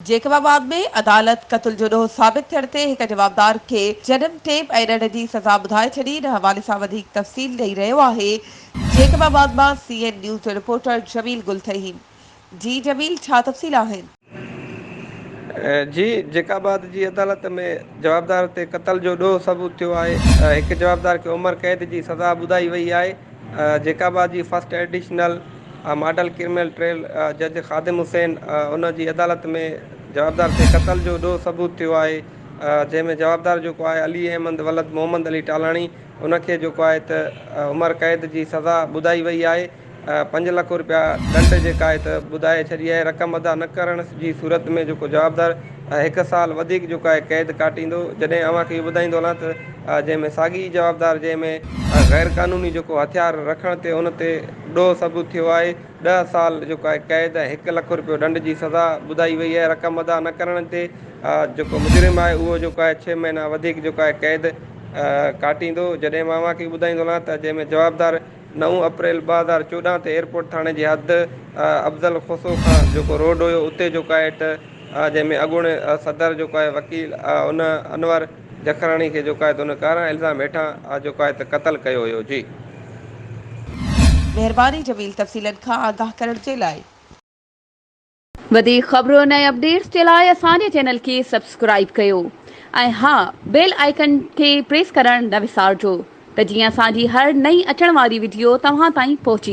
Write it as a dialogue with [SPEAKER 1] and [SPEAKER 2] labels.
[SPEAKER 1] जेकबाबाद में अदालत क़त्ल जो ॾोह साबित थियण ते हिक जवाबदार खे जनम टेप ऐं ॾंड जी सज़ा ॿुधाए छॾी। इन हवाले सां वधीक तफ़सील ॾेई रहियो आहे जेकबाबाद मां CN न्यूज़ जो रिपोर्टर जमील गुल थहीन। जी जमील, छा तफ़सील आहिनि?
[SPEAKER 2] जी, जेकाबाद जी अदालत में जवाबदार ते क़त्ल जो ॾोह सबूत थियो आहे। हिकु जवाबदार खे उमिरि क़ैद जी सज़ा ॿुधाई वई आहे। जेकाबाद जी first additional model criminal trial जज ख़ादिम हुसैन उन जी अदालत में जवाबदार ते क़त्ल जो ॾोह सबूत थियो आहे। जंहिंमें जवाबदार जेको आहे अली अहमद वलद मोहम्मद अली टालाणी उनखे जेको आहे त उमिरि क़ैद जी सज़ा ॿुधाई वई आहे। 5 लख रुपया ॾंड जेका आहे त ॿुधाए छॾी आहे। रक़म अदा न करण जी सूरत में जेको जवाबदार 1 साल वधीक जेको आहे क़ैद काटींदो। जॾहिं अव्हांखे इहो ॿुधाईंदो हलां त जंहिंमें साॻी जवाबदार जंहिंमें गैर क़ानूनी जेको हथियार रखण ते उन ते ॾोह सबूत थियो आहे। 10 साल जेको आहे क़ैद ऐं 1 लख रुपयो ॾंड जी सज़ा ॿुधाई वई आहे। रक़म अदा न करण ते जेको मुजरिम आहे उहो जेको आहे 6 महीना वधीक जेको आहे क़ैद काटींदो। जॾहिं मां अव्हांखे ॿुधाईंदो हलां त जंहिंमें जवाबदार 9 अप्रैल 2014 ते एयरपोर्ट थाणे जी हद अफ़ज़ल खुसो खां जेको रोड हुयो उते जेको आहे त जंहिंमें अॻूणे सदर जेको आहे वकील उन अनवर जखराणी खे जेको आहे त उन कारा इल्ज़ाम हेठां जेको आहे त क़त्ल कयो हुयो। जी
[SPEAKER 1] महिरबानी जमील, तफ़सीलनि खां आगाह करण जे लाइ।
[SPEAKER 3] वधीक ख़बरुनि ऐं अपडेट्स जे लाइ असांजे चैनल खे सब्सक्राइब कयो ऐं हा, बेल आइकन खे प्रेस करण न विसारिजो त जीअं असांजी हर नई अचण वारी वीडियो तव्हां ताईं पहुची